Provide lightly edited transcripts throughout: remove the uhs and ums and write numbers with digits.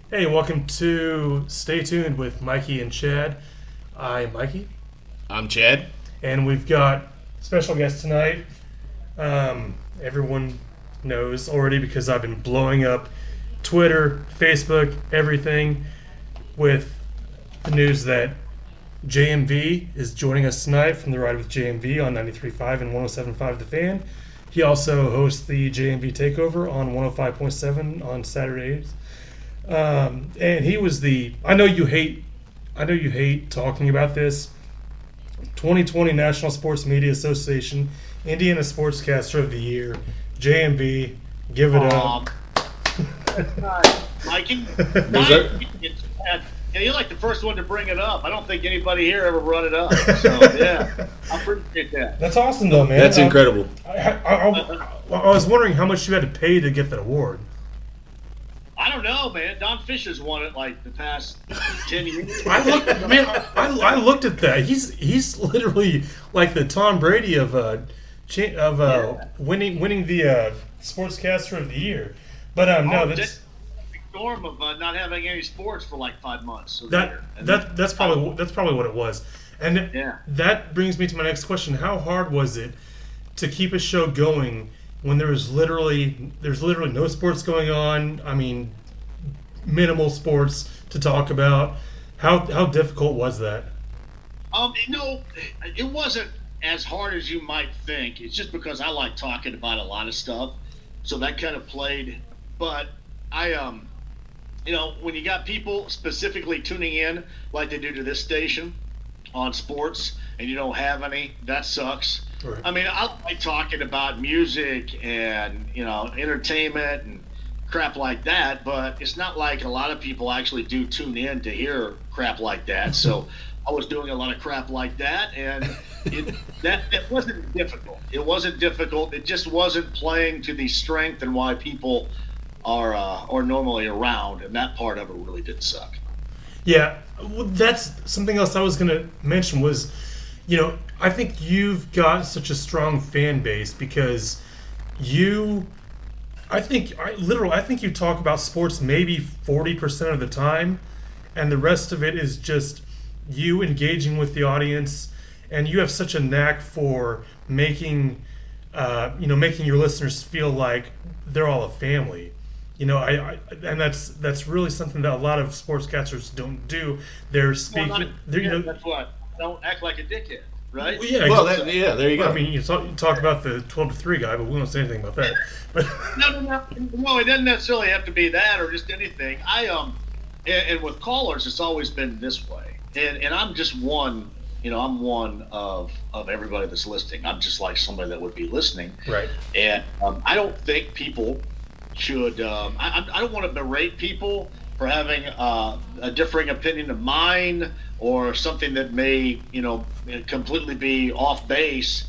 Hey, welcome to Stay Tuned with Mikey and Chad. I'm Mikey, I'm Chad. and we've got special guest tonight. Everyone knows already because I've been blowing up Twitter, Facebook, everything with the news that JMV is joining us tonight from the Ride with JMV on 93.5 and 107.5 The Fan. He also hosts the JMV Takeover on 105.7 on Saturdays. And he was the. I know you hate talking about this. 2020 National Sports Media Association Indiana Sportscaster of the Year, JMV. Give it up. Mikey, Was that- you're like the first one to bring it up. I don't think anybody here ever brought it up. So yeah, I appreciate that. That's awesome, though, man. That's incredible. I was wondering how much you had to pay to get that award. I don't know, man. Don Fisher's won it like the past 10 years. I looked at that. He's literally like the Tom Brady of winning the Sportscaster of the Year. But no, that's Storm of not having any sports for like 5 months. Of that the year. And that's probably what it was. And Yeah. that brings me to my next question: how hard was it to keep a show going when there's literally no sports going on? I mean, minimal sports to talk about. How difficult was that? It wasn't as hard as you might think. It's just because I like talking about a lot of stuff, so that kind of played. But when you got people specifically tuning in like they do to this station on sports, and you don't have any, that sucks. Right. I mean, I like talking about music and entertainment and crap like that, but it's not like a lot of people actually do tune in to hear crap like that. So I was doing a lot of crap like that, and it wasn't difficult. It wasn't difficult. It just wasn't playing to the strength and why people are normally around, and that part of it really did suck. Yeah, well, that's something else I was going to mention was, I think you've got such a strong fan base because I think you talk about sports maybe 40% of the time, and the rest of it is just you engaging with the audience, and you have such a knack for making your listeners feel like they're all a family. And that's really something that a lot of sportscasters don't do. They're speaking. That's what. Don't act like a dickhead, right? Well, yeah. Well, there you go. I mean, you talk about the 12-3 guy, but we won't say anything about that. But No. It doesn't necessarily have to be that or just anything. And with callers, it's always been this way. And I'm just one. I'm one of everybody that's listening. I'm just like somebody that would be listening. right. And I don't think people should. I don't want to berate people for having a differing opinion of mine or something that may, completely be off base.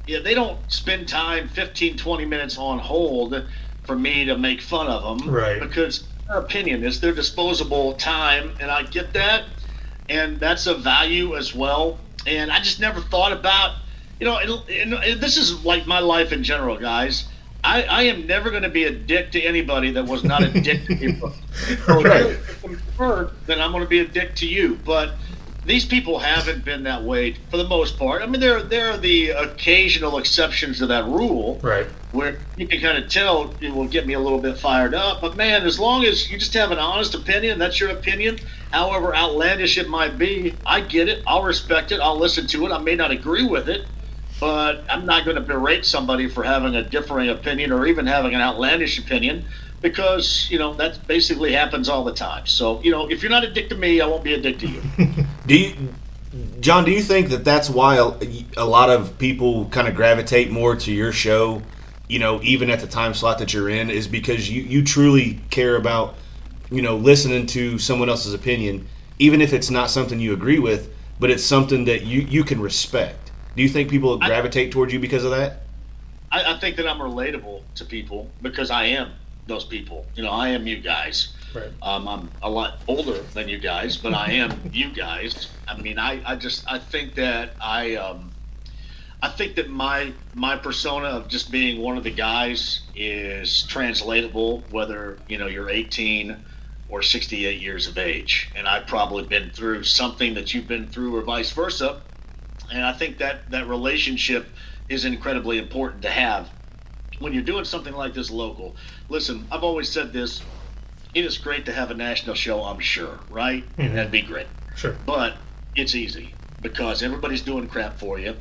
Yeah, they don't spend time 15, 20 minutes on hold for me to make fun of them. Right. Because their opinion is their disposable time, and I get that. And that's a value as well. And I just never thought about, and this is like my life in general, guys. I am never going to be a dick to anybody that was not a dick to me. So if I'm hurt, then I'm going to be a dick to you. But these people haven't been that way for the most part. I mean, there are the occasional exceptions to that rule, Right. where you can kind of tell it will get me a little bit fired up. But man, as long as you just have an honest opinion, that's your opinion. However outlandish it might be, I get it. I'll respect it. I'll listen to it. I may not agree with it, but I'm not going to berate somebody for having a differing opinion or even having an outlandish opinion because, that basically happens all the time. So, if you're not a dick to me, I won't be a dick to you. John, do you think that that's why a lot of people kind of gravitate more to your show, even at the time slot that you're in, is because you truly care about, listening to someone else's opinion, even if it's not something you agree with, but it's something that you can respect? Do you think people gravitate towards you because of that? I think that I'm relatable to people because I am those people. I am you guys. Right. I'm a lot older than you guys, but I am you guys. I mean, I think that I think that my persona of just being one of the guys is translatable, whether you're 18 or 68 years of age. And I've probably been through something that you've been through or vice versa. And I think that relationship is incredibly important to have when you're doing something like this local. Listen, I've always said this. It is great to have a national show, I'm sure, right? Mm-hmm. That'd be great. Sure. But it's easy because everybody's doing crap for you.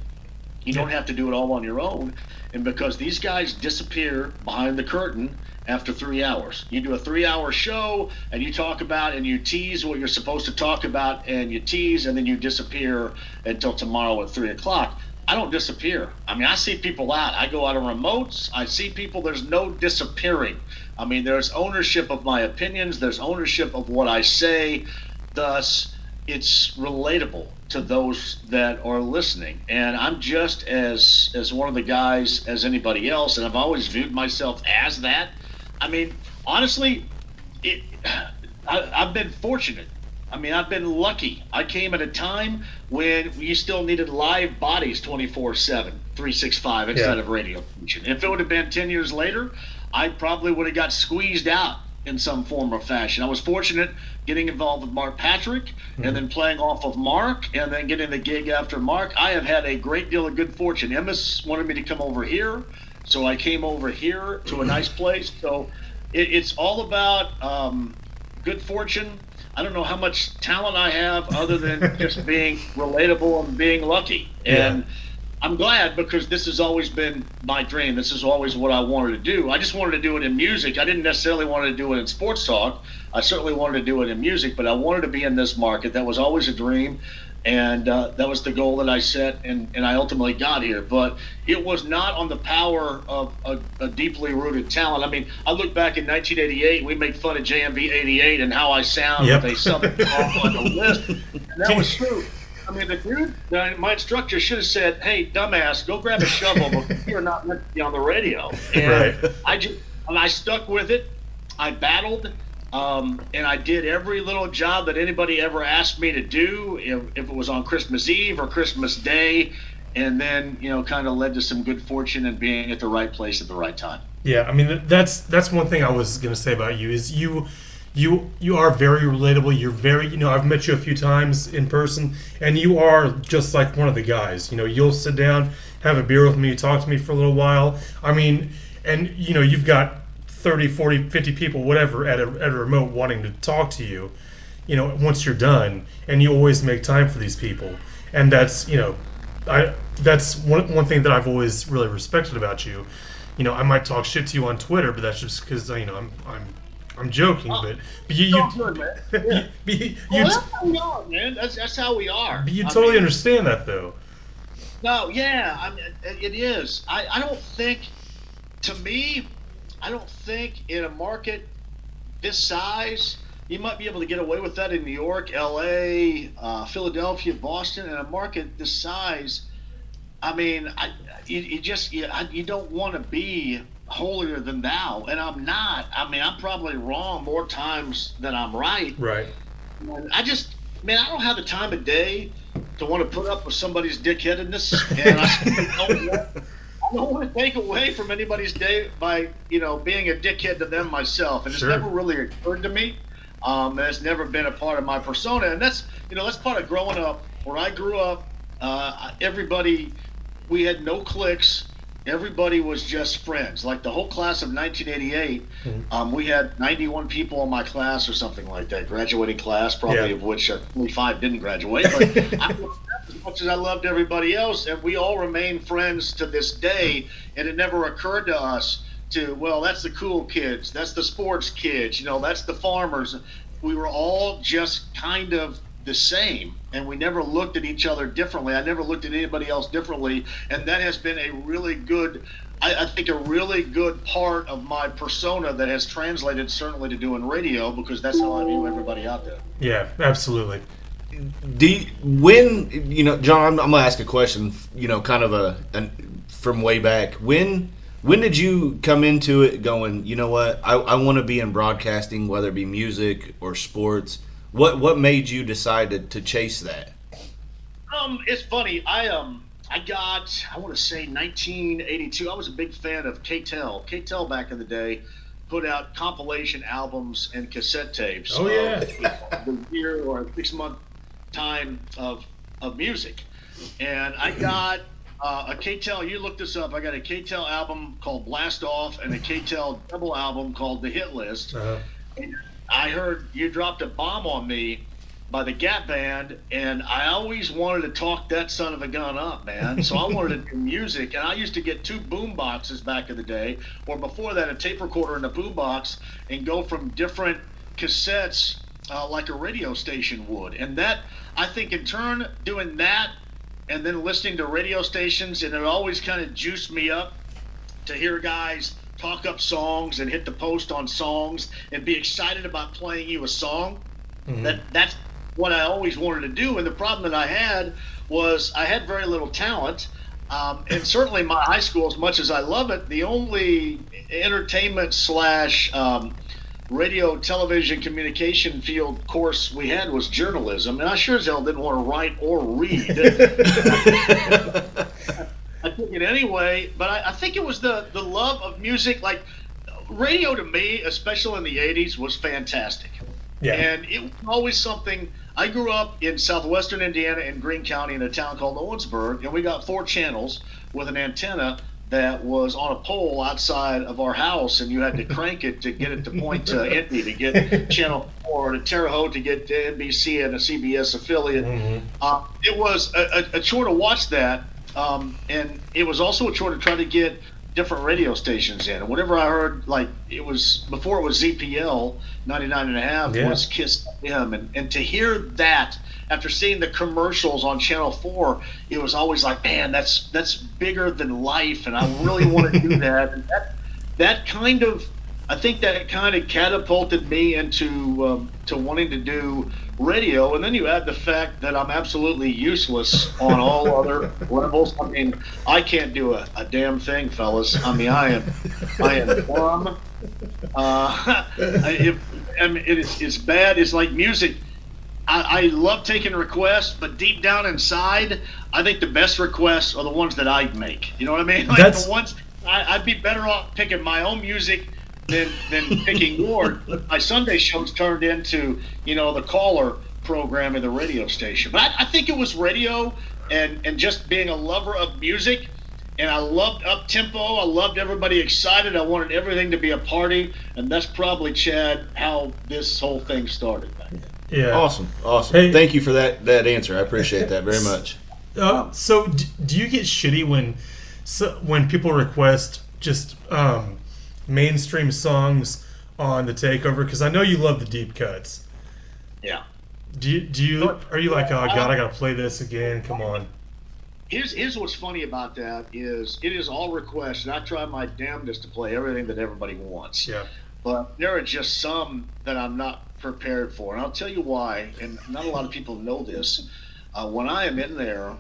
You don't have to do it all on your own. And because these guys disappear behind the curtain after 3 hours. You do a 3-hour show and you talk about and you tease what you're supposed to talk about and you tease and then you disappear until tomorrow at 3 o'clock. I don't disappear. I mean, I see people out. I go out on remotes. I see people. There's no disappearing. I mean, there's ownership of my opinions. There's ownership of what I say. Thus, it's relatable to those that are listening. And I'm just as one of the guys as anybody else. And I've always viewed myself as that. I mean, honestly, I've been fortunate. I mean, I've been lucky. I came at a time when you still needed live bodies 24/7, 365 instead of radio. If it would have been 10 years later, I probably would have got squeezed out in some form or fashion. I was fortunate getting involved with Mark Patrick and then playing off of Mark and then getting the gig after Mark. I have had a great deal of good fortune. Emmis wanted me to come over here, so I came over here to a nice place. So it's all about good fortune. I don't know how much talent I have other than just being relatable and being lucky. And I'm glad because this has always been my dream. This is always what I wanted to do. I just wanted to do it in music. I didn't necessarily want to do it in sports talk. I certainly wanted to do it in music, but I wanted to be in this market. That was always a dream. And that was the goal that I set, and I ultimately got here. But it was not on the power of a deeply rooted talent. I mean, I look back in 1988, we made fun of JMV 88 and how I sound with a southern off on the list. And that was true. I mean, the dude, my instructor should have said, "Hey, dumbass, go grab a shovel because you're not meant to be on the radio." And I stuck with it. I battled. And I did every little job that anybody ever asked me to do, if it was on Christmas Eve or Christmas Day, and then, kind of led to some good fortune and being at the right place at the right time. Yeah, I mean, that's one thing I was going to say about you is you are very relatable. You're very, I've met you a few times in person, and you are just like one of the guys. You'll sit down, have a beer with me, talk to me for a little while. I mean, and, you've got 30, 40, 50 people, whatever, at a remote wanting to talk to you, once you're done, and you always make time for these people. And that's, that's one thing that I've always really respected about you. I might talk shit to you on Twitter, but that's just because, I'm joking, but you good, man. That's how we are, man. That's how we are. But you totally understand that, though. No, yeah, I mean, it is. I don't think, to me, in a market this size, you might be able to get away with that in New York, L.A., Philadelphia, Boston. In a market this size, I mean, you don't want to be holier than thou, and I'm not. I mean, I'm probably wrong more times than I'm right. Right. And I don't have the time of day to want to put up with somebody's dickheadedness, and I don't want to take away from anybody's day by, being a dickhead to them myself. And it's never really occurred to me. It's never been a part of my persona. And that's part of growing up. Where I grew up, we had no cliques. Everybody was just friends. Like the whole class of 1988, we had 91 people in my class or something like that, graduating class, probably of which 25 didn't graduate. But I loved that as much as I loved everybody else, and we all remain friends to this day. And it never occurred to us that's the cool kids, that's the sports kids, that's the farmers. We were all just kind of the same, and we never looked at each other differently. I never looked at anybody else differently, and that has been a really good, I think, a really good part of my persona that has translated certainly to doing radio, because that's how I view everybody out there. Yeah, absolutely. John, I'm gonna ask a question, kind of from way back. When did you come into it going, I want to be in broadcasting, whether it be music or sports? What made you decide to chase that? It's funny. I got, I want to say 1982. I was a big fan of KTEL. KTEL back in the day put out compilation albums and cassette tapes. Oh, yeah. The year or 6 month time of music. And I got a K-Tel, you look this up, I got a K-Tel album called Blast Off and a K-Tel double album called The Hit List. And I heard You Dropped a Bomb on Me by the Gap Band, and I always wanted to talk that son of a gun up, man. So I wanted to do music, and I used to get 2 boom boxes back in the day, or before that, a tape recorder and a boom box, and go from different cassettes like a radio station would. And that, I think, in turn, doing that and then listening to radio stations, and it always kind of juiced me up to hear guys talk up songs and hit the post on songs and be excited about playing you a song. That's what I always wanted to do. And the problem that I had was I had very little talent. And certainly my high school, as much as I love it, the only entertainment / radio, television, communication field course we had was journalism. And I sure as hell didn't want to write or read. I took it anyway, but I think it was the love of music. Like, radio to me, especially in the 80s, was fantastic. Yeah. And it was always something. I grew up in southwestern Indiana in Greene County in a town called Owensburg, and we got 4 channels with an antenna that was on a pole outside of our house, and you had to crank it to get it to point to Indy to get Channel 4, to Terre Haute to get to NBC and a CBS affiliate. It was a chore to watch that, and it was also a chore to try to get different radio stations in. And whenever I heard, like, it was before it was ZPL 99.5 was Kiss FM, and to hear that after seeing the commercials on Channel 4, it was always like, man, that's bigger than life, and I really want to do that. And that kind of, I think that kind of catapulted me into to wanting to do radio. And then you add the fact that I'm absolutely useless on all other levels. I mean, I can't do a damn thing, fellas. I mean, I am dumb. It's bad. It's like music. I love taking requests, but deep down inside, I think the best requests are the ones that I make. You know what I mean? Like, the ones I'd be better off picking my own music than picking yours. My Sunday shows turned into, the caller program in the radio station. But I think it was radio and just being a lover of music. And I loved up-tempo. I loved everybody excited. I wanted everything to be a party. And that's probably, Chad, how this whole thing started back then. Yeah. Awesome. Hey, thank you for that answer. I appreciate that very much. So do you get shitty when people request just mainstream songs on the takeover? Because I know you love the deep cuts. Yeah. Are you like, oh God, I gotta play this again? Come on. Here's what's funny about that is it is all requests, and I try my damnedest to play everything that everybody wants. Yeah. But there are just some that I'm not prepared for, and I'll tell you why. And not a lot of people know this. When I am in there,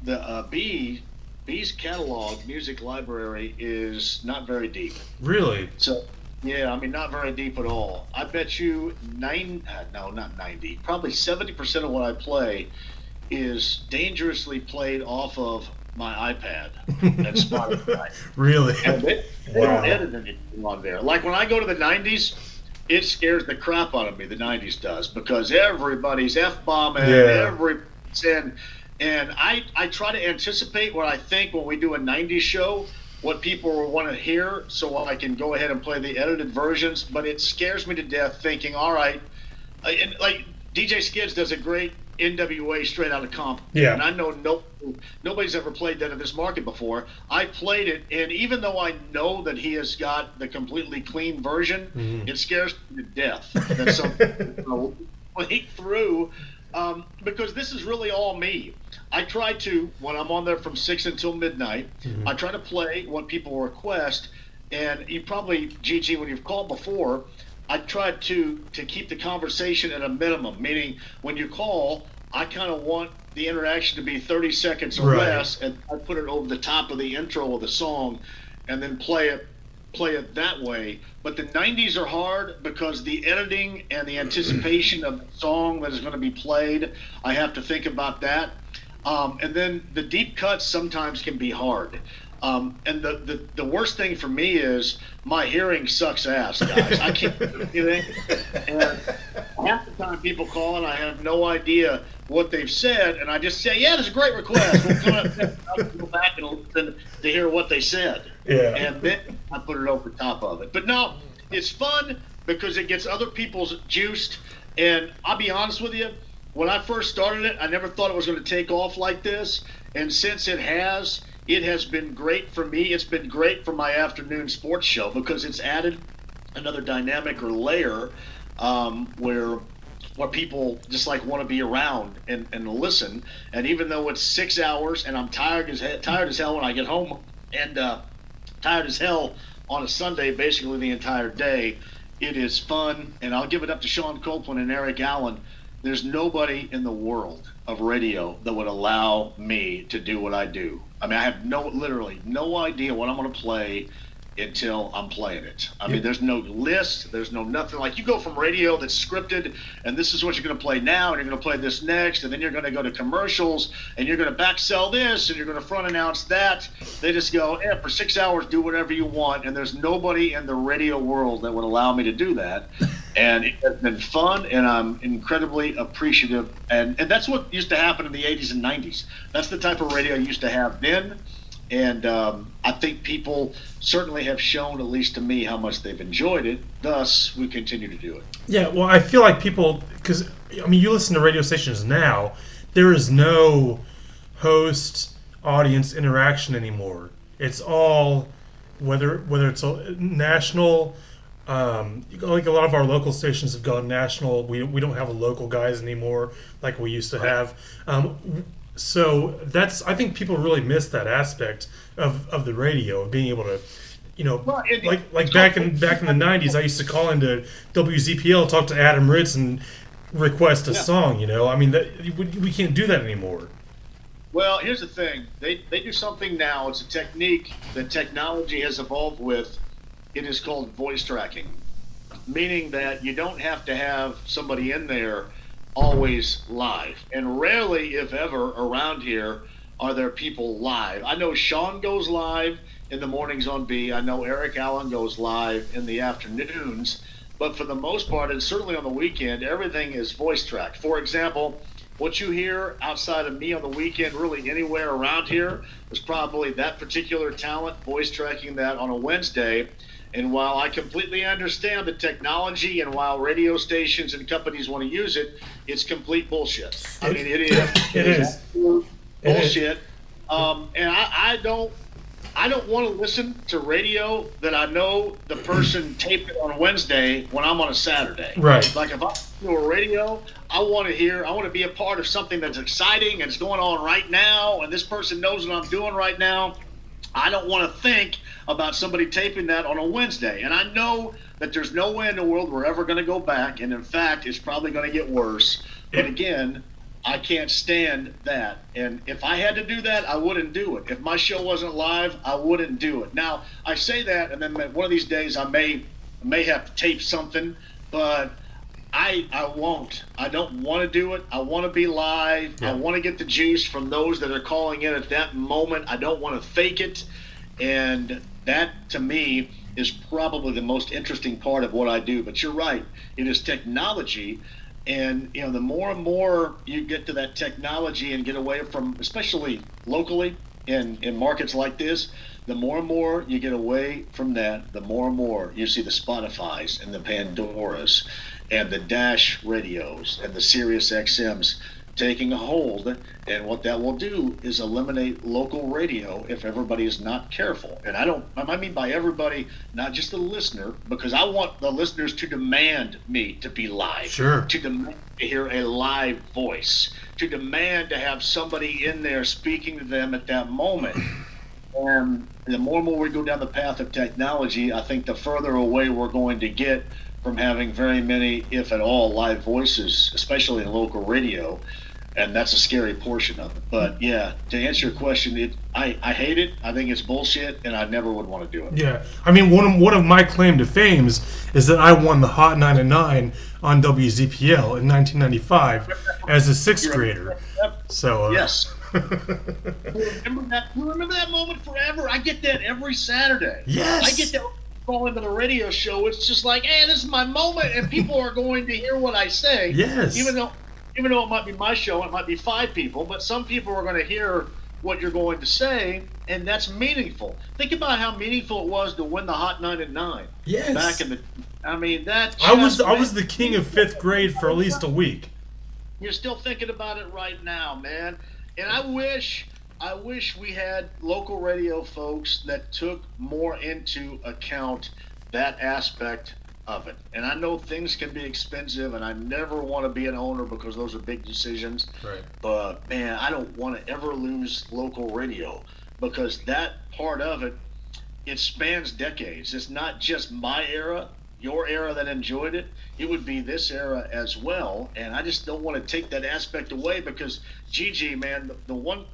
the Be's catalog music library is not very deep. Really? So, yeah, I mean, not very deep at all. I bet you not 90, probably 70% of what I play is dangerously played off of my iPad and Spotify. Really? And they don't edit anything on there. Like when I go to the 90s, it scares the crap out of me, the 90s does, because everybody's F-bombing, and I try to anticipate what I think when we do a 90s show, what people will want to hear, so I can go ahead and play the edited versions, but it scares me to death thinking, all right, and like DJ Skids does a great NWA Straight Outta Compton. Yeah. And I know nobody's ever played that in this market before. I played it, and even though I know that he has got the completely clean version, it scares me to death that something will leak through, because this is really all me. I try to, when I'm on there from 6 until midnight, I try to play what people request, and you probably, Gigi, when you've called before, I try to keep the conversation at a minimum, meaning when you call, I kind of want the interaction to be 30 seconds or less, and I put it over the top of the intro of the song and then play it that way. But the 90s are hard because the editing and the anticipation of the song that is going to be played, I have to think about that. And then the deep cuts sometimes can be hard. And the worst thing for me is my hearing sucks ass, guys. I can't do anything. And half the time people call and I have no idea what they've said, and I just say, yeah, that's a great request. We'll come up, I'll go back and listen to hear what they said. Yeah. And then I put it over top of it. But no, it's fun because it gets other people's juiced. And I'll be honest with you, when I first started it, I never thought it was going to take off like this. And since it has been great for me. It's been great for my afternoon sports show because it's added another dynamic or layer where people just like want to be around and listen. And even though it's 6 hours and I'm tired as hell when I get home, and tired as hell on a Sunday, basically the entire day, it is fun. And I'll give it up to Sean Copeland and Eric Allen. There's nobody in the world of radio that would allow me to do what I do. I mean, I have literally no idea what I'm going to play until I'm playing it. I mean, there's no list, there's no nothing. Like, you go from radio that's scripted, and this is what you're going to play now, and you're going to play this next, and then you're going to go to commercials, and you're going to back sell this, and you're going to front announce that. They just go, for 6 hours, do whatever you want, and there's nobody in the radio world that would allow me to do that. And it has been fun, and I'm incredibly appreciative. And that's what used to happen in the 80s and 90s. That's the type of radio I used to have then. And I think people certainly have shown, at least to me, how much they've enjoyed it. Thus, we continue to do it. Yeah, well, I feel like people, because, I mean, you listen to radio stations now, there is no host-audience interaction anymore. It's all, whether it's a national, like a lot of our local stations have gone national. We don't have local guys anymore like we used to have. So I think people really miss that aspect of the radio, of being able to, like back in the 90s, I used to call into WZPL, talk to Adam Ritz, and request a song. I mean, we can't do that anymore. Well, here's the thing: they do something now. It's a technique that technology has evolved with. It is called voice tracking, meaning that you don't have to have somebody in there always live. And rarely, if ever, around here are there people live. I know Sean goes live in the mornings on B. I know Eric Allen goes live in the afternoons. But for the most part, and certainly on the weekend, everything is voice tracked. For example, what you hear outside of me on the weekend, really anywhere around here, is probably that particular talent voice tracking that on a Wednesday. And while I completely understand the technology, and while radio stations and companies want to use it, it's complete bullshit. I mean, it is bullshit. And I don't want to listen to radio that I know the person taped it on Wednesday when I'm on a Saturday. Right. Like, if I do a radio, I want to be a part of something that's exciting and it's going on right now, and this person knows what I'm doing right now. I don't want to think about somebody taping that on a Wednesday. And I know that there's no way in the world we're ever going to go back. And in fact, it's probably going to get worse. But again, I can't stand that. And if I had to do that, I wouldn't do it. If my show wasn't live, I wouldn't do it. Now, I say that, and then one of these days I may have to tape something, but I won't. I don't want to do it. I want to be live. Yeah. I want to get the juice from those that are calling in at that moment. I don't want to fake it. And that, to me, is probably the most interesting part of what I do. But you're right. It is technology. And, the more and more you get to that technology and get away from, especially locally in markets like this, the more and more you get away from that, the more and more you see the Spotifys and the Pandoras and the Dash radios and the Sirius XMs taking a hold. And what that will do is eliminate local radio if everybody is not careful. And I mean by everybody, not just the listener, because I want the listeners to demand me to be live. Sure. To demand to hear a live voice, to demand to have somebody in there speaking to them at that moment. And the more and more we go down the path of technology, I think the further away we're going to get from having very many, if at all, live voices, especially in local radio. And that's a scary portion of it. But yeah, to answer your question, I hate it. I think it's bullshit, and I never would want to do it. Yeah, I mean, one of my claim to fame is that I won the Hot 99 on WZPL in 1995 as a sixth grader. So yes, Remember that? You remember that moment forever? I get that every Saturday. Yes. I get that call into the radio show. It's just like, hey, this is my moment, and people are going to hear what I say. Yes. Even though it might be my show, it might be 5 people, but some people are going to hear what you're going to say, and that's meaningful. Think about how meaningful it was to win the Hot 9 at 9. Yes. Back in the, I mean that. I was the king of 5th grade for at least a week. You're still thinking about it right now, man. And I wish we had local radio folks that took more into account that aspect of it. And I know things can be expensive, and I never want to be an owner because those are big decisions. Right. But man, I don't want to ever lose local radio because that part of it, it spans decades. It's not just my era, your era that enjoyed it. It would be this era as well. And I just don't want to take that aspect away because Gigi, man, the one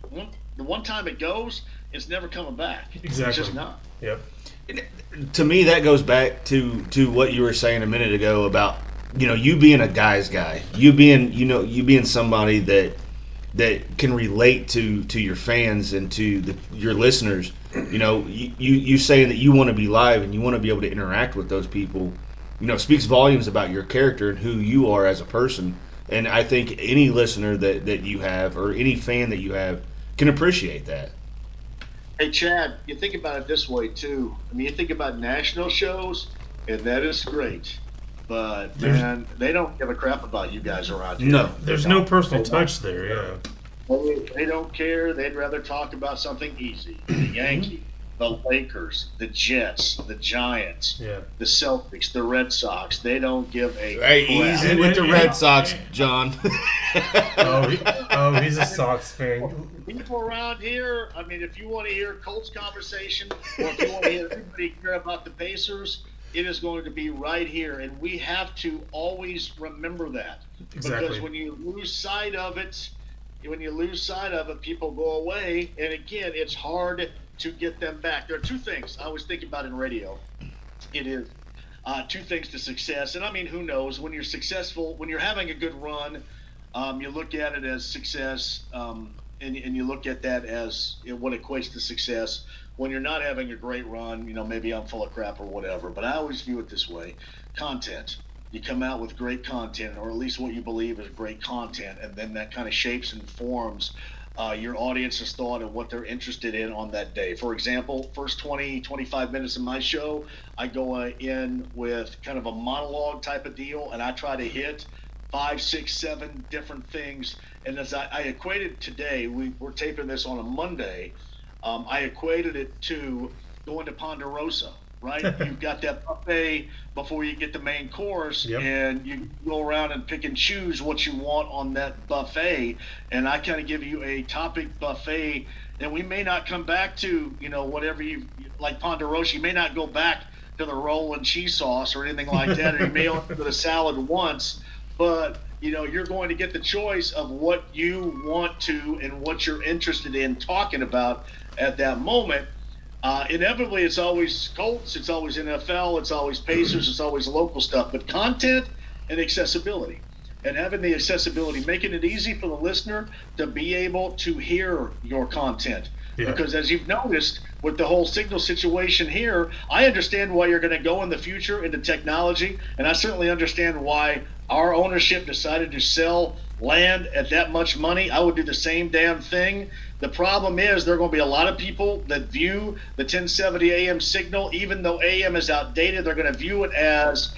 time it goes, it's never coming back. Exactly. It's just not. Yep. To me, that goes back to what you were saying a minute ago about, you being a guy's guy, you being somebody that can relate to your fans and to your listeners. You saying that you want to be live and you want to be able to interact with those people, speaks volumes about your character and who you are as a person. And I think any listener that you have or any fan that you have can appreciate that. Hey, Chad, you think about it this way, too. I mean, you think about national shows, and that is great. But, man, they don't give a crap about you guys around here. No, there's no personal touch there, yeah. They don't care. They'd rather talk about something easy. The Yankees, the Lakers, the Jets, the Giants, the Celtics, the Red Sox. They don't give a crap. Easy with the Red Sox, John. He's a Sox fan. People around here, I mean, if you want to hear Colts conversation or if you want to hear everybody hear about the Pacers, it is going to be right here. And we have to always remember that. Exactly. Because when you lose sight of it, people go away. And again, it's hard to get them back. There are 2 things I always think about in radio. It is 2 things to success. And I mean, who knows? When you're successful, when you're having a good run, you look at it as success, and you look at that as what equates to success. When you're not having a great run, maybe I'm full of crap or whatever. But I always view it this way. Content. You come out with great content, or at least what you believe is great content, and then that kind of shapes and forms your audience's thought and what they're interested in on that day. For example, first 20, 25 minutes of my show, I go in with kind of a monologue type of deal, and I try to hit 5, 6, 7 different things. And as I equated today, we're taping this on a Monday, I equated it to going to Ponderosa, right? You've got that buffet before you get the main course, and you go around and pick and choose what you want on that buffet. And I kind of give you a topic buffet, and we may not come back to, whatever you like Ponderosa. You may not go back to the roll and cheese sauce or anything like that, or you may only do the salad once, but you're going to get the choice of what you want to and what you're interested in talking about at that moment. Inevitably, it's always Colts, it's always NFL, it's always Pacers, it's always local stuff. But content and accessibility, and having the accessibility, making it easy for the listener to be able to hear your content. Yeah. Because as you've noticed with the whole signal situation here, I understand why you're going to go in the future into technology, and I certainly understand why our ownership decided to sell land at that much money. I would do the same damn thing. The problem is there are going to be a lot of people that view the 1070 AM signal, even though AM is outdated, they're going to view it as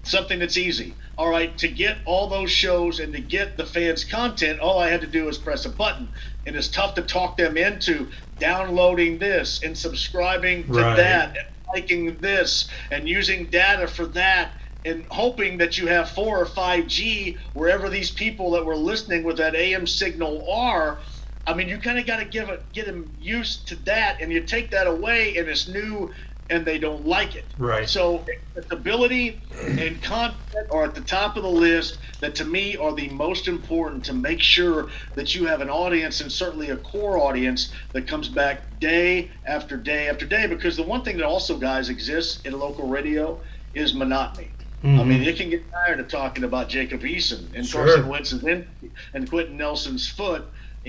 something that's easy. All right, to get all those shows and to get the fans' content, all I had to do is press a button. And it's tough to talk them into downloading this and subscribing to that and liking this and using data for that and hoping that you have 4 or 5G wherever these people that were listening with that AM signal are. I mean, you kind of got to get them used to that, and you take that away and it's new and they don't like it. Right. So accessibility and content are at the top of the list that to me are the most important to make sure that you have an audience, and certainly a core audience that comes back day after day after day. Because the one thing that also, guys, exists in local radio is monotony. Mm-hmm. I mean, you can get tired of talking about Jacob Eason and Carson Wentz's injury and Quentin Nelson's foot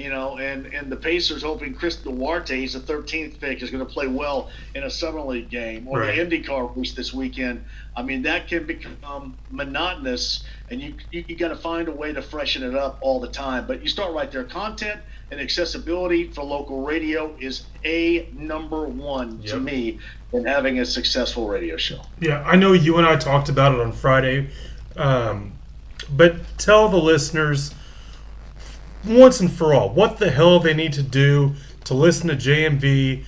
and the Pacers hoping Chris Duarte, he's the 13th pick, is going to play well in a summer league game, or Right. the IndyCar race this weekend. I mean, that can become monotonous, and you got to find a way to freshen it up all the time. But you start right there. Content and accessibility for local radio is number one to Yep. me in having a successful radio show. Yeah, I know you and I talked about it on Friday, but tell the listeners once and for all what the hell they need to do to listen to JMV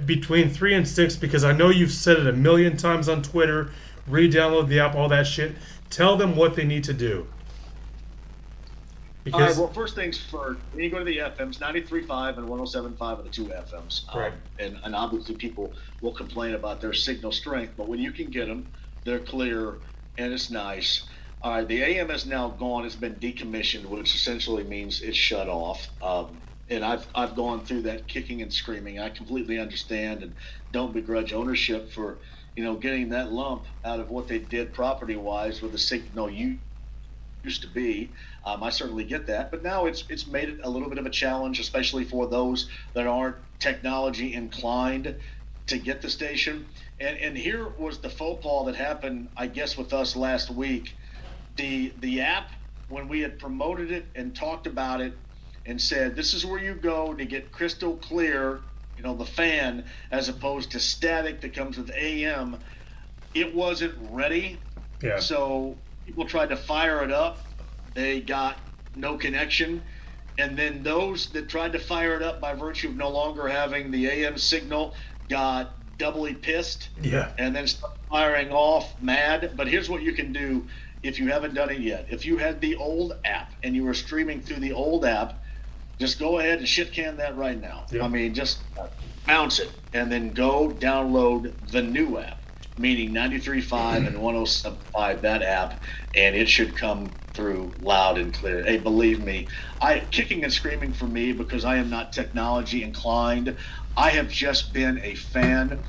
between 3 and 6, because I know you've said it a million times on Twitter, re-download the app, all that shit. Tell them what they need to do. All right, well, first things first, when you go to the FMs, 93.5 and 107.5 are the two FMs. Right. And obviously people will complain about their signal strength, but when you can get them, they're clear and it's nice. All right, the AM is now gone. It's been decommissioned, which essentially means it's shut off. And I've gone through that kicking and screaming. I completely understand and don't begrudge ownership for, getting that lump out of what they did property-wise with the signal used to be. I certainly get that, but now it's made it a little bit of a challenge, especially for those that aren't technology inclined to get the station. And here was the faux pas that happened, I guess, with us last week. The app, when we had promoted it and talked about it and said, this is where you go to get crystal clear, the fan, as opposed to static that comes with AM, it wasn't ready. Yeah. So people tried to fire it up. They got no connection. And then those that tried to fire it up by virtue of no longer having the AM signal got doubly pissed. Yeah. And then started firing off mad. But here's what you can do if you haven't done it yet. If you had the old app and you were streaming through the old app, just go ahead and shit can that right now. Yep. I mean, just bounce it and then go download the new app, meaning 93.5 and 107.5, that app, and it should come through loud and clear. Hey, believe me, kicking and screaming for me because I am not technology inclined. I have just been a fan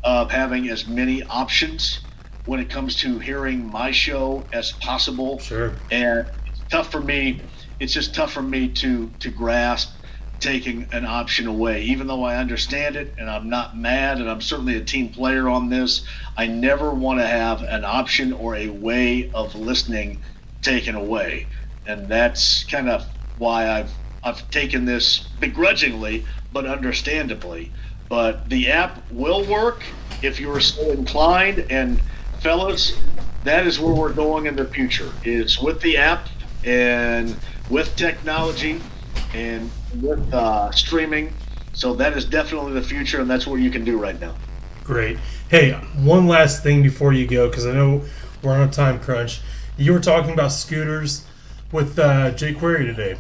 of having as many options when it comes to hearing my show as possible. Sure. And it's tough for me. It's just tough for me to grasp taking an option away, even though I understand it and I'm not mad and I'm certainly a team player on this. I never want to have an option or a way of listening taken away. And that's kind of why I've taken this begrudgingly, but understandably. But the app will work if you are so inclined. And fellas, that is where we're going in the future. It's with the app and with technology and with streaming. So that is definitely the future, and that's what you can do right now. Great. Hey, one last thing before you go, because I know we're on a time crunch. You were talking about scooters with jQuery today.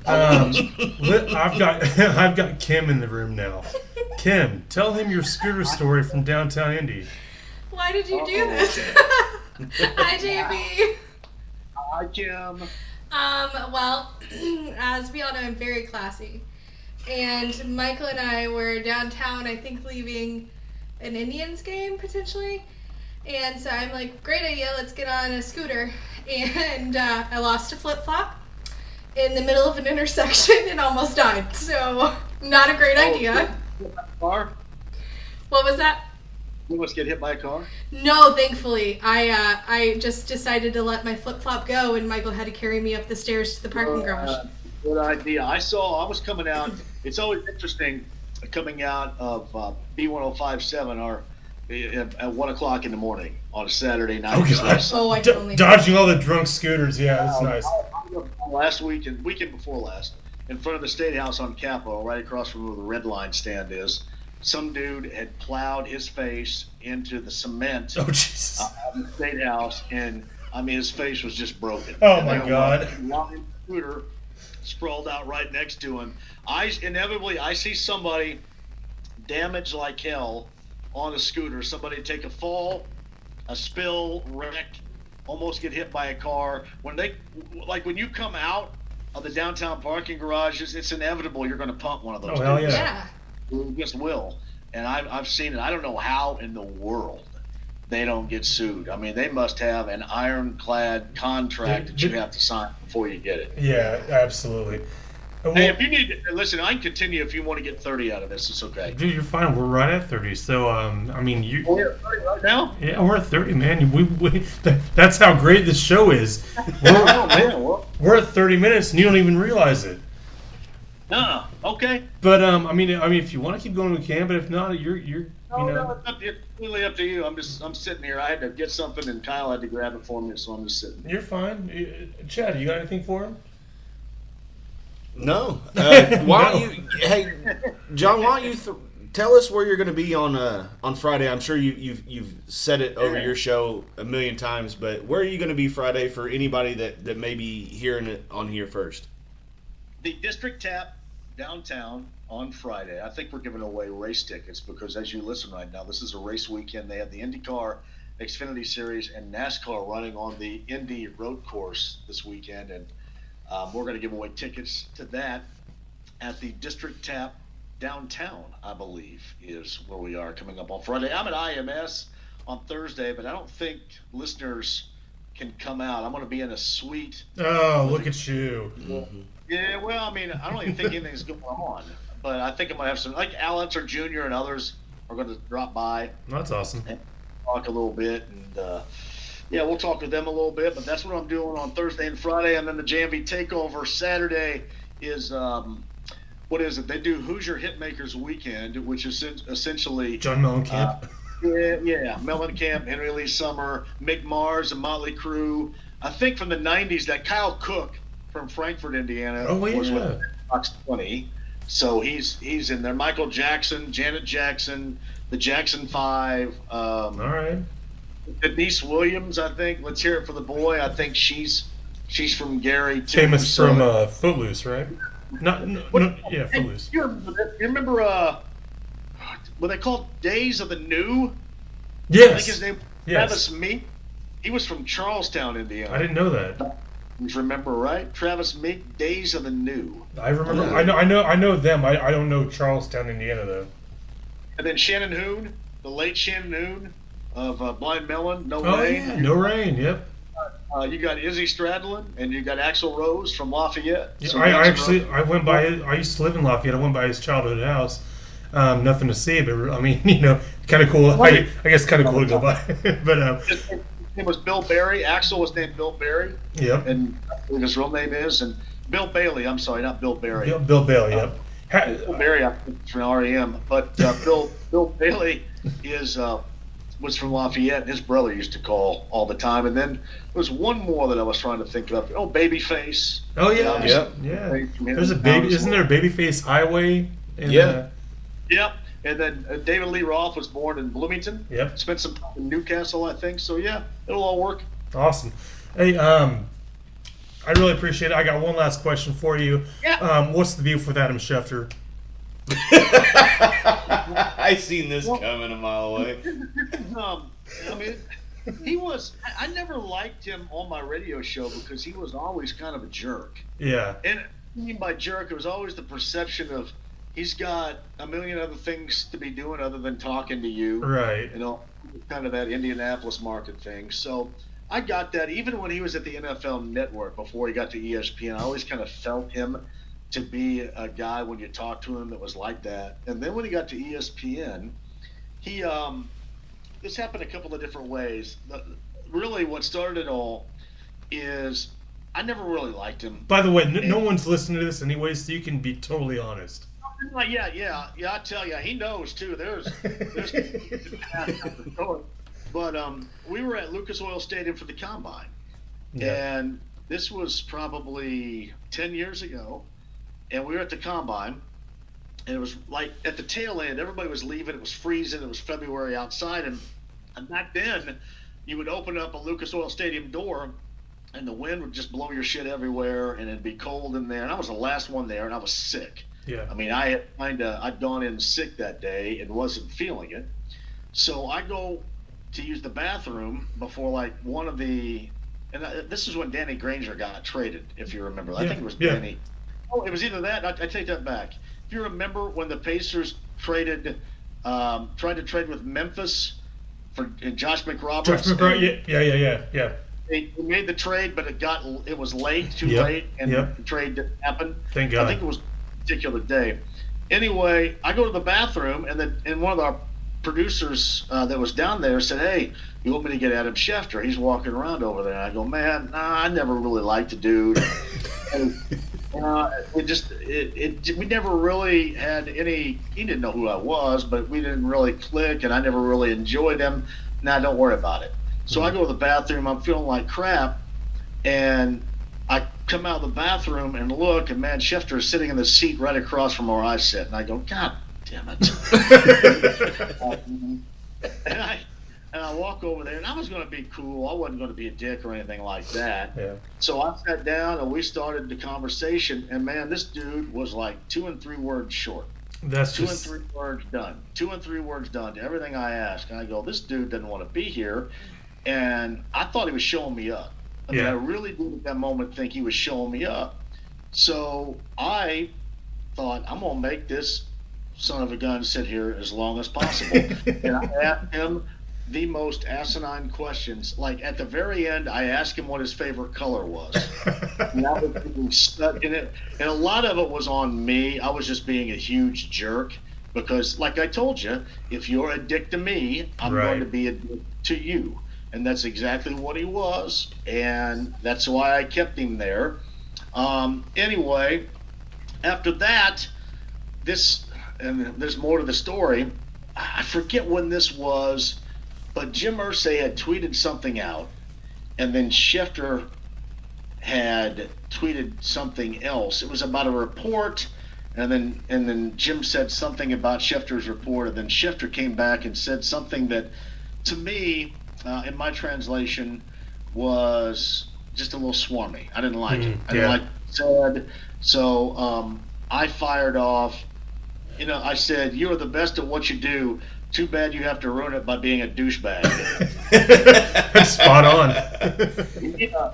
I've got Kim in the room now. Kim, tell him your scooter story from downtown Indy. Why did you do this? Hi, JB. Hi, Kim. Well, as we all know, I'm very classy. And Michael and I were downtown, I think, leaving an Indians game, potentially. And so I'm like, great idea, let's get on a scooter. And I lost a flip-flop in the middle of an intersection and almost died. So, not a great idea. Car? What was that? You almost get hit by a car? No, thankfully. I just decided to let my flip-flop go, and Michael had to carry me up the stairs to the parking garage. Good idea. I was coming out. It's always interesting coming out of B1057 at 1 o'clock in the morning on a Saturday night. Oh, I totally dodging all the drunk scooters. Yeah, that's nice. Last weekend before last, in front of the State House on Capitol, right across from where the Red Line stand is, some dude had plowed his face into the cement Oh, Jesus. of the State House, and I mean, his face was just broken. Oh, and my there God. was a lying scooter sprawled out right next to him. I see somebody damaged like hell on a scooter. Somebody take a fall, a spill, wreck, almost get hit by a car. When you come out of the downtown parking garages, it's inevitable you're going to pump one of those. Oh, hell dudes. yeah. You just will. And I've seen it. I don't know how in the world they don't get sued. I mean, they must have an ironclad contract that you have to sign before you get it. Yeah, absolutely. Hey, if you need to, listen, I can continue if you want to get 30 out of this. It's okay. Dude, you're fine. We're right at 30. So, I mean, you. We're at 30 right now? Yeah, we're at 30, man. That's how great this show is. We're at 30 minutes, and you don't even realize it. No, okay. But I mean, if you want to keep going, we can. But if not, you're No, it's really up to you. I'm sitting here. I had to get something, and Kyle had to grab it for me, so I'm just sitting. You're fine. Chad, you got anything for him? No. Why don't you? Hey, John, why don't you tell us where you're going to be on Friday? I'm sure you've said it over your show a million times, but where are you going to be Friday for anybody that may be hearing it on here first? The District Tap downtown on Friday. I think we're giving away race tickets because as you listen right now, this is a race weekend. They have the IndyCar Xfinity Series and NASCAR running on the Indy Road Course this weekend, and we're going to give away tickets to that at the District Tap downtown, I believe, is where we are coming up on Friday. I'm at IMS on Thursday, but I don't think listeners can come out. I'm going to be in a suite. Oh, look at you. Mm-hmm. Yeah, well, I mean, I don't even think anything's going on, but I think I might have some, like Al Unser Jr. and others are going to drop by. That's awesome. And talk a little bit, and yeah, we'll talk with them a little bit, but that's what I'm doing on Thursday and Friday, and then the JMV Takeover Saturday is, what is it? They do Hoosier Hitmakers Weekend, which is essentially John Mellencamp. Yeah, Mellencamp, Henry Lee Summer, Mick Mars, and Motley Crue. I think from the 90s that Kyle Cook from Frankfort, Indiana, was with Fox 20. So he's in there. Michael Jackson, Janet Jackson, the Jackson 5. All right. Denise Williams, I think. Let's hear it for the boy. I think she's from Gary too. Famous from Footloose, right? Yeah, Footloose. You remember what they called Days of the New? Yes. I think his name was Travis Meek. He was from Charlestown, Indiana. I didn't know that. Remember, right? Travis Meek, Days of the New. I remember. I know them. I don't know Charlestown, Indiana, though. And then Shannon Hoon, the late Shannon Hoon of Blind Melon, No Rain. Yeah, No Rain. Yep. You got Izzy Stradlin, and you got Axl Rose from Lafayette. Yeah, So I went by. I used to live in Lafayette. I went by his childhood house. Nothing to see, but I mean, kind of cool. I guess kind of cool to go by. But his name was Bill Berry. Axl was named Bill Berry. Yep. And his real name is, and Bill Bailey. I'm sorry, not Bill Berry. Bill Bailey. Yep. Bill Berry, I think, is from REM, but Bill Bailey was from Lafayette, and his brother used to call all the time. And then there was one more that I was trying to think of. Oh, Babyface. Oh yeah, yeah. There's a baby. Isn't there a Babyface Highway? Yeah. Yep. And then David Lee Roth was born in Bloomington. Yep. Spent some time in Newcastle, I think. So yeah, it'll all work. Awesome. Hey, I really appreciate it. I got one last question for you. Yeah. What's the beef with Adam Schefter? I seen this coming a mile away. I mean, I never liked him on my radio show because he was always kind of a jerk. Yeah. And I mean by jerk, it was always the perception of he's got a million other things to be doing other than talking to you. Right. Kind of that Indianapolis market thing. So I got that even when he was at the NFL Network before he got to ESPN. I always kind of felt him to be a guy when you talk to him that was like that. And then when he got to ESPN, he this happened a couple of different ways. Really, what started it all is I never really liked him. By the way, no one's listening to this anyway, so you can be totally honest. Yeah. I tell you, he knows too. There's but we were at Lucas Oil Stadium for the Combine, and this was probably 10 years ago. And we were at the Combine, and it was like at the tail end, everybody was leaving. It was freezing. It was February outside. And back then, you would open up a Lucas Oil Stadium door, and the wind would just blow your shit everywhere, and it'd be cold in there. And I was the last one there, and I was sick. Yeah. I mean, I'd gone in sick that day and wasn't feeling it. So I go to use the bathroom before, like, one of the – and this is when Danny Granger got traded, if you remember. I think it was Danny – oh, it was either that. I take that back. If you remember when the Pacers tried to trade with Memphis, for Josh McRoberts. Josh McRoberts, yeah. They made the trade, but it was late, too Yep. late, and Yep. the trade didn't happen. Thank God. I think it was a particular day. Anyway, I go to the bathroom, and one of our producers that was down there said, "Hey, you want me to get Adam Schefter? He's walking around over there." And I go, "Man, nah, I never really liked the dude." And, we never really had any. He didn't know who I was, but we didn't really click, and I never really enjoyed him. Nah, don't worry about it. So I go to the bathroom. I'm feeling like crap, and I come out of the bathroom and look, and man, Schefter is sitting in the seat right across from where I sit, and I go, "God damn it!" and I walk over there, and I was going to be cool. I wasn't going to be a dick or anything like that. Yeah. So I sat down, and we started the conversation, and man, this dude was like 2 and 3 words short. That's Two just... and 3 words done. 2 and 3 words done to everything I asked. And I go, this dude doesn't want to be here. And I thought he was showing me up. I mean, Yeah. I really did at that moment think he was showing me up. So I thought, I'm going to make this son of a gun sit here as long as possible. And I asked him the most asinine questions. Like at the very end, I asked him what his favorite color was. And I was being stuck in it. And a lot of it was on me. I was just being a huge jerk because, like I told you, if you're a dick to me, I'm Right. going to be a dick to you. And that's exactly what he was. And that's why I kept him there. Anyway, after that, and there's more to the story. I forget when this was, but Jim Irsay had tweeted something out, and then Schefter had tweeted something else. It was about a report, and then Jim said something about Schefter's report, and then Schefter came back and said something that, to me, in my translation, was just a little swarmy. I didn't like it. I didn't like what he said. So I fired off. I said, "You are the best at what you do. Too bad you have to ruin it by being a douchebag." Spot on.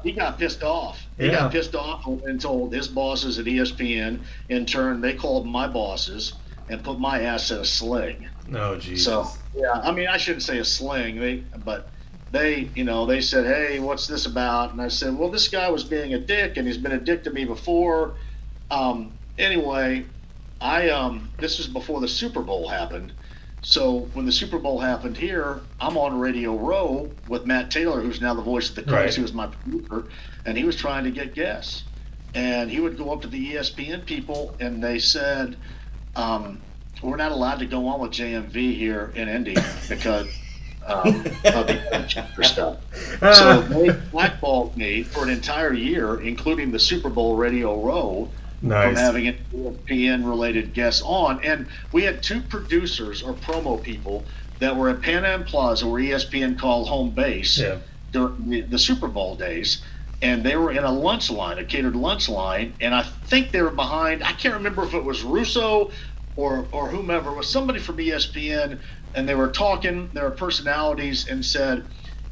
He got pissed off. He got pissed off and told his bosses at ESPN. In turn, they called my bosses and put my ass in a sling. Oh, Jesus. So, I mean, I shouldn't say a sling, but they said, "Hey, what's this about?" And I said, "Well, this guy was being a dick, and he's been a dick to me before." Anyway, this was before the Super Bowl happened. So when the Super Bowl happened here, I'm on Radio Row with Matt Taylor, who's now the voice of the Colts. Right. He was my producer, and he was trying to get guests. And he would go up to the ESPN people, and they said, "We're not allowed to go on with JMV here in Indy because of the chapter stuff." So they blackballed me for an entire year, including the Super Bowl Radio Row, from Nice. having an ESPN-related guests on. And we had 2 producers or promo people that were at Pan Am Plaza, where ESPN called home base, Yeah. during the Super Bowl days. And they were in a lunch line, a catered lunch line, and I think they were behind, I can't remember if it was Russo or whomever, it was somebody from ESPN, and they were talking, their personalities, and said,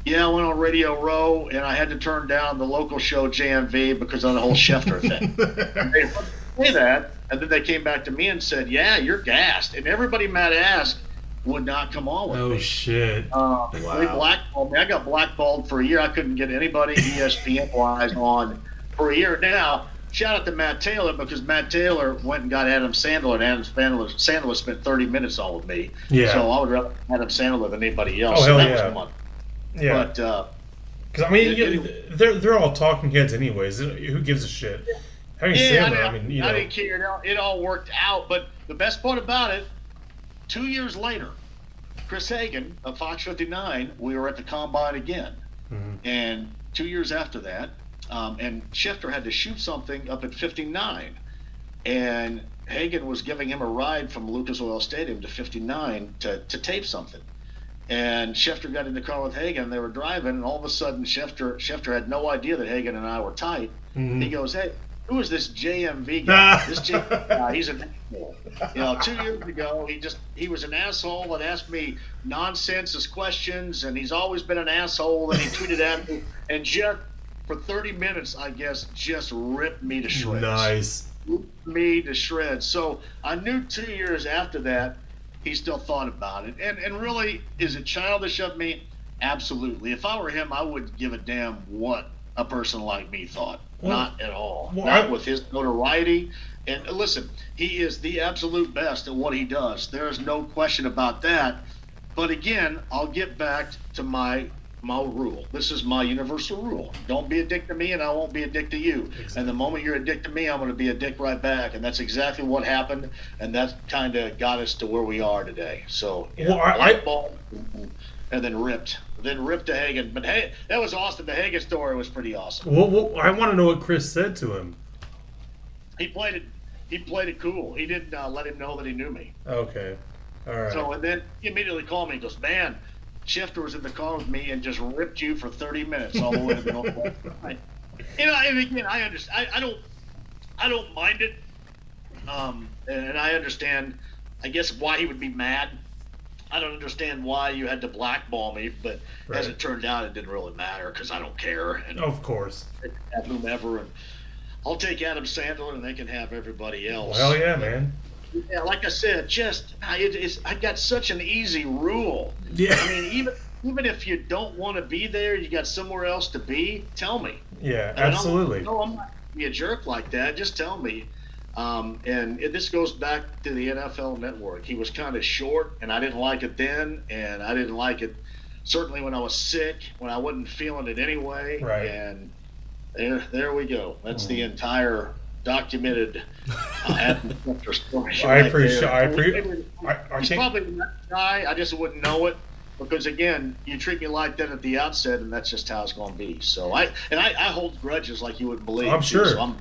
"Yeah, I went on Radio Row, and I had to turn down the local show JMV because of the whole Schefter thing." And they say that, and then they came back to me and said, "Yeah, you're gassed." And everybody Matt asked would not come on with Oh, me. shit. They blackballed me. I got blackballed for a year. I couldn't get anybody ESPN-wise on for a year. Now, shout out to Matt Taylor, because Matt Taylor went and got Adam Sandler, and Adam Sandler spent 30 minutes on with me. Yeah. So I would rather Adam Sandler than anybody else. Oh, So hell that yeah. was fun. Yeah. But Because, I mean, they're all talking heads anyways. Who gives a shit? Having Sandler, I didn't care. It all worked out. But the best part about it, 2 years later, Chris Hagan of Fox 59, we were at the Combine again. Mhm. And 2 years after that, and Schefter had to shoot something up at 59. And Hagan was giving him a ride from Lucas Oil Stadium to 59 to tape something. And Schefter got in the car with Hagan, and they were driving, and all of a sudden Schefter had no idea that Hagan and I were tight. Mhm. He goes, "Hey, who is this JMV guy? This JMV guy, he's an asshole." 2 years ago, he was an asshole that asked me nonsense as questions, and he's always been an asshole, and he tweeted at me, and just for 30 minutes, I guess, just ripped me to shreds. Nice. Ripped me to shreds. So I knew 2 years after that he still thought about it. And really, is it childish of me? Absolutely. If I were him, I wouldn't give a damn what a person like me thought. Not at all. Not with his notoriety. And listen, he is the absolute best at what he does. There is no question about that. But again, I'll get back to my rule. This is my universal rule. Don't be a dick to me, and I won't be a dick to you. Exactly. And the moment you're a dick to me, I'm going to be a dick right back. And that's exactly what happened. And that kind of got us to where we are today. So, ball, and then ripped to Hagen. But hey, that was awesome. The Hagen story was pretty awesome. Well, I want to know what Chris said to him. He played it cool. He didn't let him know that he knew me. Okay. All right. So, and then he immediately called me and goes, man, Schefter was in the car with me and just ripped you for 30 minutes all the way to the Northwest. And again, I understand. I don't mind it. And I understand, I guess, why he would be mad. I don't understand why you had to blackball me, but as it turned out, it didn't really matter because I don't care. And of course. They can have whomever, and I'll take Adam Sandler, and they can have everybody else. Hell yeah, man. Yeah, like I said, I got such an easy rule. Yeah. I mean, even if you don't want to be there, you got somewhere else to be, tell me. Yeah, absolutely. I'm not going to be a jerk like that. Just tell me. And this goes back to the NFL Network. He was kind of short, and I didn't like it then, and I didn't like it certainly when I was sick, when I wasn't feeling it anyway. Right. And there we go. That's the entire documented Adam Schefter story. I appreciate. He's probably that guy. I just wouldn't know it because again, you treat me like that at the outset, and that's just how it's going to be. So I hold grudges like you wouldn't believe. I'm sure. So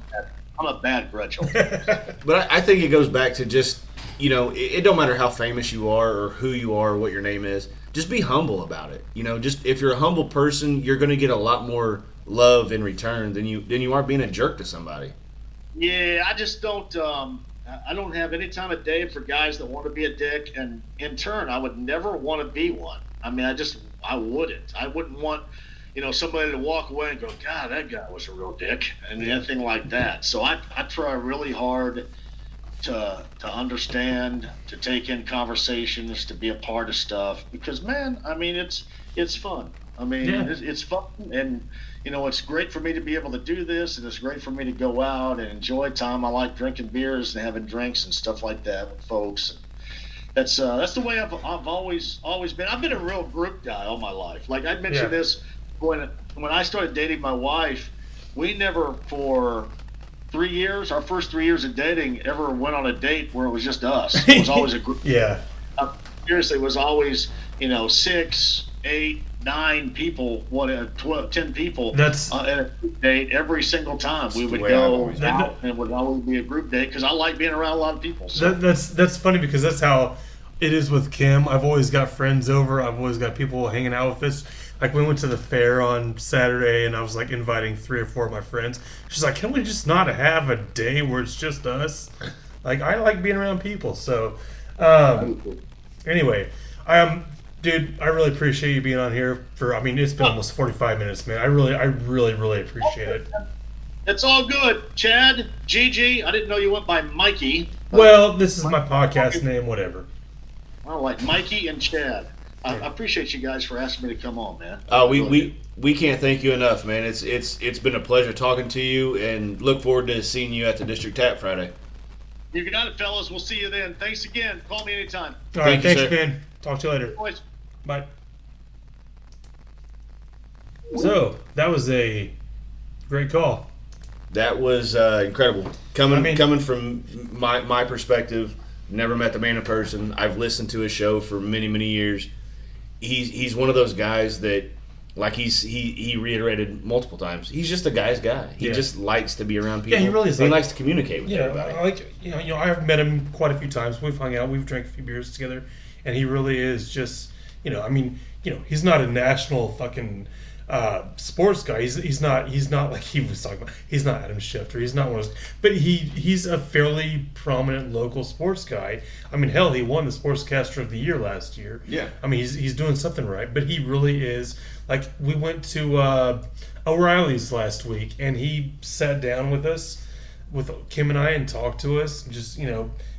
I'm a bad grudge holder. But I think it goes back to just, it don't matter how famous you are or who you are or what your name is. Just be humble about it. Just if you're a humble person, you're going to get a lot more love in return than you are being a jerk to somebody. Yeah, I just don't. I don't have any time of day for guys that want to be a dick, and in turn, I would never want to be one. I mean, I wouldn't. I wouldn't want, somebody to walk away and go, God, that guy was a real dick, and anything like that. So I try really hard to understand, to take in conversations, to be a part of stuff, because man, I mean, it's fun. I mean, it's fun, and it's great for me to be able to do this, and it's great for me to go out and enjoy time. I like drinking beers and having drinks and stuff like that with folks. That's the way I've always been. I've been a real group guy all my life. Like I mentioned this when I started dating my wife, we never for 3 years, our first 3 years of dating, ever went on a date where it was just us. It was always a group. Seriously, it was always 6, 8, 9 people, 12, 10 people at a group date every single time. We would go out, and it would always be a group date because I like being around a lot of people. So. That's funny because that's how it is with Kim. I've always got friends over. I've always got people hanging out with us. Like we went to the fair on Saturday, and I was like inviting 3 or 4 of my friends. She's like, "Can we just not have a day where it's just us?" Like I like being around people. So, anyway, dude, I really appreciate you being on here it's been almost 45 minutes, man. I really appreciate it. It's all good. Chad, Gigi, I didn't know you went by Mikey. Well, this is my podcast name, whatever. All right, Mikey and Chad. I appreciate you guys for asking me to come on, man. We can't thank you enough, man. It's been a pleasure talking to you, and look forward to seeing you at the District Tap Friday. You got it, fellas. We'll see you then. Thanks again. Call me anytime. All right, thanks, man. Talk to you later. Boys. Bye. So that was a great call. That was incredible. Coming from my perspective, never met the man in person. I've listened to his show for many, many years. He's one of those guys that, like he reiterated multiple times, he's just a guy's guy. He just likes to be around people. Yeah, he really is. He likes to communicate with everybody. I've met him quite a few times. We've hung out. We've drank a few beers together, and he really is just. He's not a national fucking sports guy. He's not like he was talking about. He's not Adam Schefter. He's not one of those. But he's a fairly prominent local sports guy. I mean, hell, he won the Sportscaster of the Year last year. Yeah. I mean, he's doing something right. But he really is. Like, we went to O'Reilly's last week, and he sat down with us, with Kim and I, and talked to us. And just,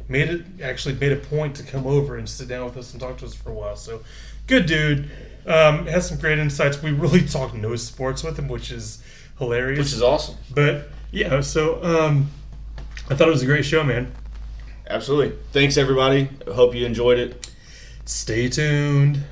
made a point to come over and sit down with us and talk to us for a while. So, good dude. Has some great insights. We really talked no sports with him, which is hilarious. Which is awesome. But yeah, so I thought it was a great show, man. Absolutely. Thanks, everybody. I hope you enjoyed it. Stay tuned.